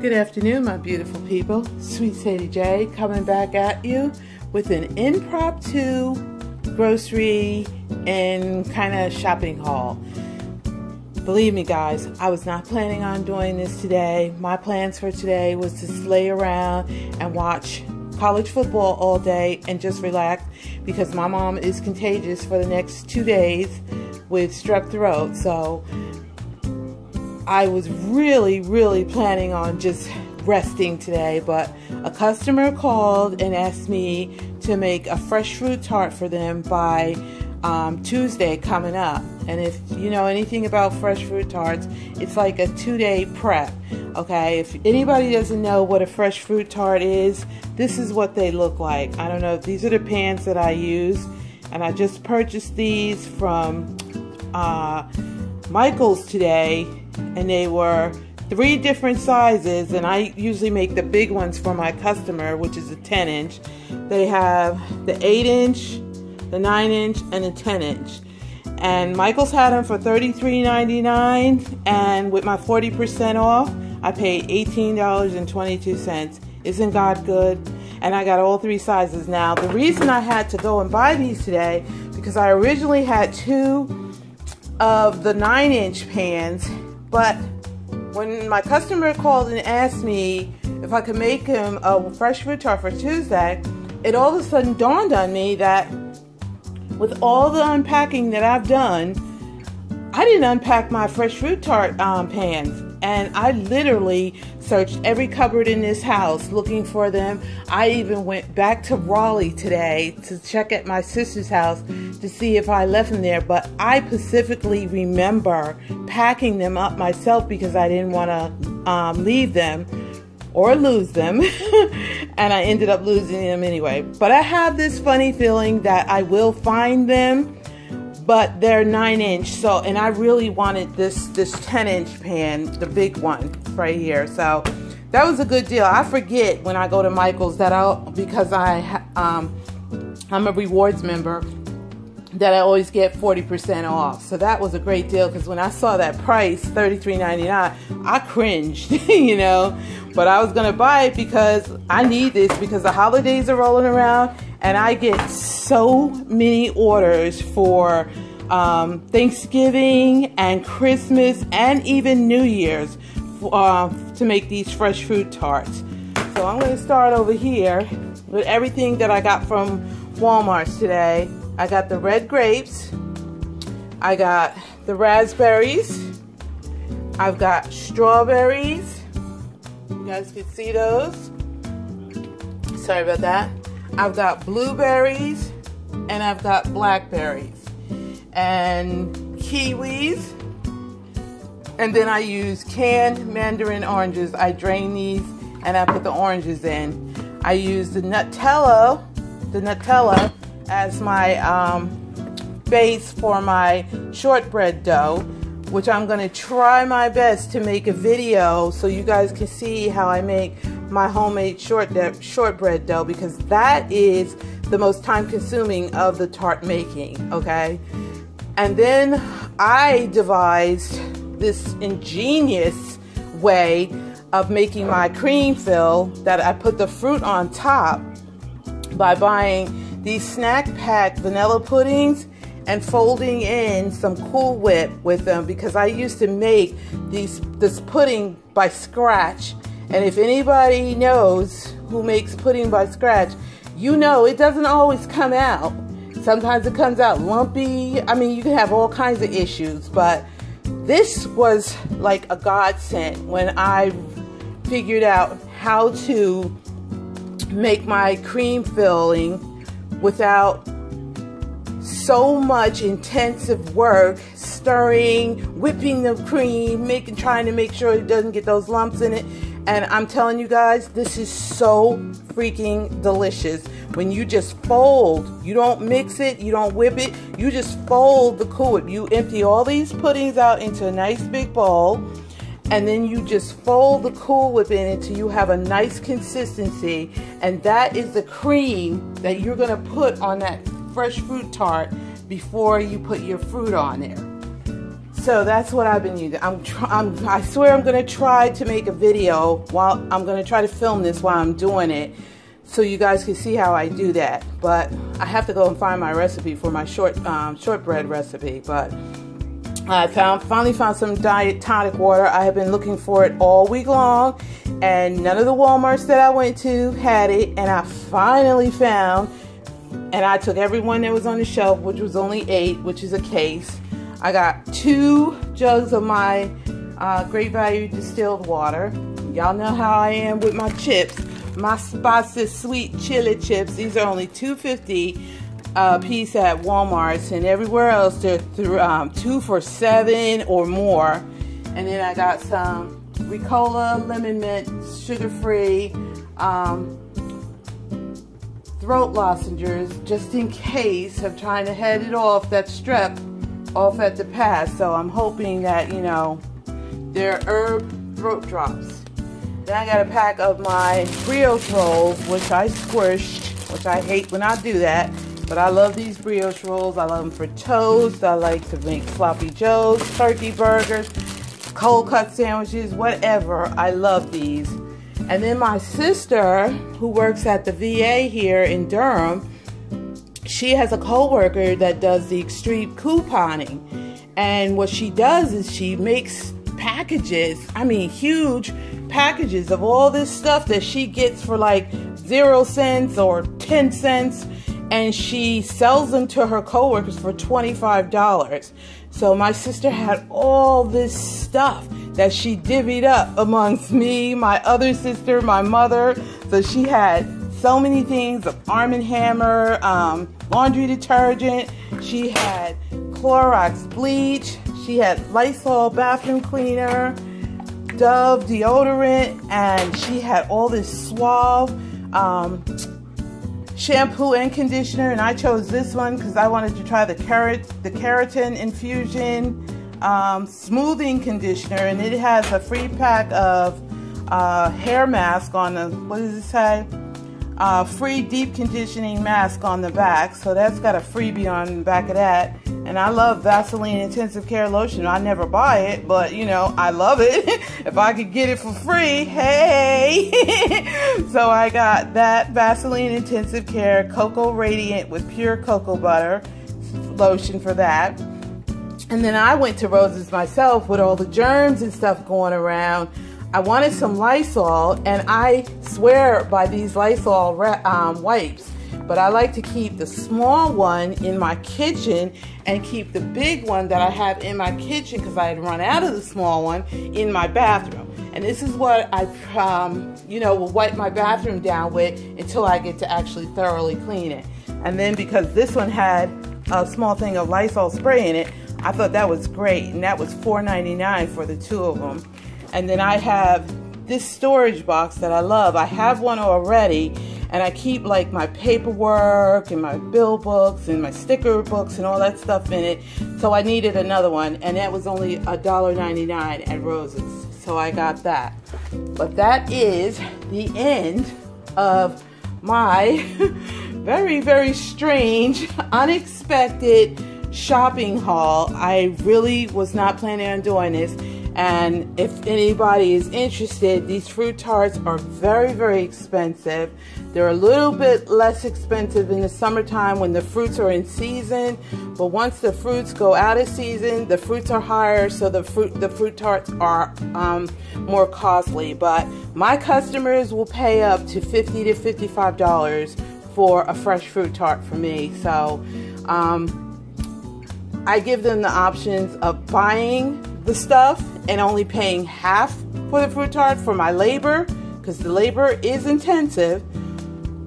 Good afternoon, my beautiful people. Swt Sadie J coming back at you with an impromptu grocery and kind of shopping haul. Believe me, guys, I was not planning on doing this today. My plans for today was to lay around and watch college football all day and just relax because my mom is contagious for the next 2 days with strep throat. So I was really planning on just resting today, but a customer called and asked me to make a fresh fruit tart for them by Tuesday coming up. And if you know anything about fresh fruit tarts, it's like a 2-day prep. Okay, if anybody doesn't know what a fresh fruit tart is, this is what they look like. I don't know, these are the pans that I use, and I just purchased these from Michael's today, and they were 3 different sizes, and I usually make the big ones for my customer, which is a 10-inch. They have the 8-inch, the 9-inch, and the 10-inch. And Michael's had them for $33.99, and with my 40% off, I paid $18.22. Isn't God good? And I got all 3 sizes now. The reason I had to go and buy these today, because I originally had 2 of the 9-inch pans, but when my customer called and asked me if I could make him a fresh fruit tart for Tuesday, it all of a sudden dawned on me that with all the unpacking that I've done, I didn't unpack my fresh fruit tart pans. And I literally searched every cupboard in this house looking for them. I even went back to Raleigh today to check at my sister's house to see if I left them there. But I specifically remember packing them up myself because I didn't want to leave them or lose them. And I ended up losing them anyway. But I have this funny feeling that I will find them. But they're 9-inch, so, and I really wanted this 10-inch pan, the big one right here. So that was a good deal. I forget when I go to Michael's that because I'm a rewards member, that I always get 40% off. So that was a great deal, because when I saw that price, $33.99, I cringed, you know. But I was gonna buy it because I need this, because the holidays are rolling around, and I get so many orders for Thanksgiving and Christmas and even New Year's to make these fresh fruit tarts. So I'm going to start over here with everything that I got from Walmart today. I got the red grapes, I got the raspberries, I've got strawberries. You guys can see those. Sorry about that. I've got blueberries, and I've got blackberries and kiwis, and then I use canned mandarin oranges. I drain these and I put the oranges in. I use the Nutella as my base for my shortbread dough, which I'm going to try my best to make a video so you guys can see how I make my homemade shortbread dough, because that is the most time consuming of the tart making, okay? And then I devised this ingenious way of making my cream fill, that I put the fruit on top by buying these snack pack vanilla puddings and folding in some Cool Whip with them, because I used to make this pudding by scratch. And if anybody knows who makes pudding by scratch, you know it doesn't always come out. Sometimes it comes out lumpy. I mean, you can have all kinds of issues, but this was like a godsend when I figured out how to make my cream filling without so much intensive work, stirring, whipping the cream, trying to make sure it doesn't get those lumps in it. And I'm telling you guys, this is so freaking delicious. When you just fold, you don't mix it, you don't whip it, you just fold the Cool Whip. You empty all these puddings out into a nice big bowl, and then you just fold the Cool Whip in until you have a nice consistency. And that is the cream that you're gonna put on that fresh fruit tart before you put your fruit on there. So that's what I've been using. I swear I'm going to try to make a video while I'm going to try to film this while I'm doing it, so you guys can see how I do that. But I have to go and find my recipe for my shortbread recipe. But I finally found some diet tonic water. I have been looking for it all week long, and none of the Walmarts that I went to had it, and I finally found, and I took every one that was on the shelf, which was only 8, which is a case. I got 2 jugs of my Great Value distilled water. Y'all know how I am with my chips. My Swt sweet chili chips. These are only $2.50 a piece at Walmart's, and everywhere else they're 2 for $7 or more. And then I got some Ricola lemon mint sugar-free throat lozenges, just in case I'm trying to head it off, that strep off at the pass. So I'm hoping that, you know, they're herb throat drops. Then I got a pack of my brioche rolls, which I squished, which I hate when I do that, but I love these brioche rolls. I love them for toast. I like to make sloppy joes, turkey burgers, cold cut sandwiches, whatever. I love these. And then my sister, who works at the VA here in Durham, she has a co-worker that does the extreme couponing, and what she does is she makes packages, I mean huge packages of all this stuff that she gets for like 0 cents or 10 cents, and she sells them to her co-workers for $25. So my sister had all this stuff that she divvied up amongst me, my other sister, my mother. So she had so many things of Arm & Hammer, laundry detergent. She had Clorox bleach. She had Lysol bathroom cleaner, Dove deodorant, and she had all this Suave shampoo and conditioner. And I chose this one because I wanted to try the keratin infusion smoothing conditioner, and it has a free pack of hair mask on the, what does it say? Free deep conditioning mask on the back. So that's got a freebie on the back of that. And I love Vaseline Intensive Care Lotion. I never buy it, but you know, I love it. If I could get it for free, hey. So I got that Vaseline Intensive Care Cocoa Radiant with pure cocoa butter lotion for that. And then I went to Rose's myself with all the germs and stuff going around. I wanted some Lysol, and I swear by these Lysol wipes, but I like to keep the small one in my kitchen and keep the big one that I have in my kitchen, because I had run out of the small one, in my bathroom. And this is what I, you know, will wipe my bathroom down with until I get to actually thoroughly clean it. And then because this one had a small thing of Lysol spray in it, I thought that was great, and that was $4.99 for the 2 of them. And then I have this storage box that I love. I have one already, and I keep like my paperwork and my bill books and my sticker books and all that stuff in it. So I needed another one, and that was only $1.99 at Rose's. So I got that. But that is the end of my very, very strange, unexpected shopping haul. I really was not planning on doing this. And if anybody is interested, these fruit tarts are very, very expensive. They're a little bit less expensive in the summertime when the fruits are in season, but once the fruits go out of season, the fruits are higher, so the fruit tarts are more costly. But my customers will pay up to $50 to $55 for a fresh fruit tart for me. So I give them the options of buying the stuff and only paying half for the fruit tart for my labor, because the labor is intensive,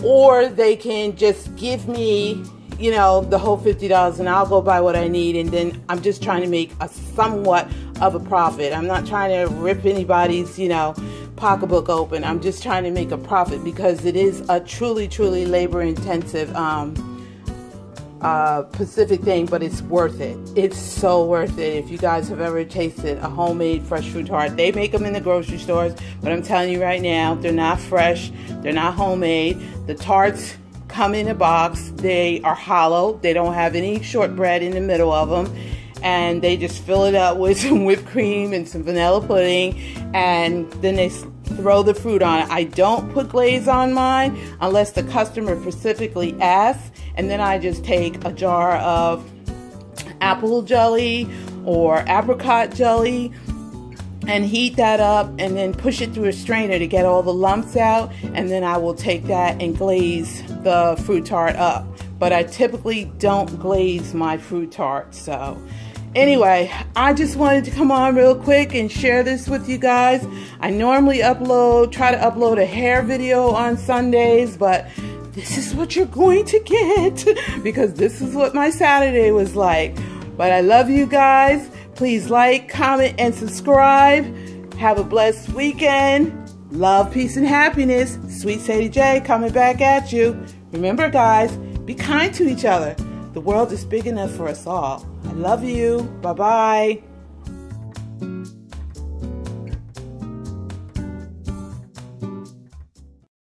or they can just give me, you know, the whole $50 and I'll go buy what I need, and then I'm just trying to make a somewhat of a profit. I'm not trying to rip anybody's, you know, pocketbook open. I'm just trying to make a profit, because it is a truly, truly labor intensive Pacific thing, but it's worth it. It's so worth it. If you guys have ever tasted a homemade fresh fruit tart, they make them in the grocery stores, but I'm telling you right now, they're not fresh, they're not homemade. The tarts come in a box, they are hollow, they don't have any shortbread in the middle of them, and they just fill it up with some whipped cream and some vanilla pudding, and then they throw the fruit on it. I don't put glaze on mine unless the customer specifically asks, and then I just take a jar of apple jelly or apricot jelly and heat that up and then push it through a strainer to get all the lumps out, and then I will take that and glaze the fruit tart up. But I typically don't glaze my fruit tart. So anyway, I just wanted to come on real quick and share this with you guys. I normally try to upload a hair video on Sundays, but this is what you're going to get because this is what my Saturday was like. But I love you guys. Please like, comment, and subscribe. Have a blessed weekend. Love, peace, and happiness. Swt Sadie J coming back at you. Remember, guys, be kind to each other. The world is big enough for us all. I love you. Bye-bye.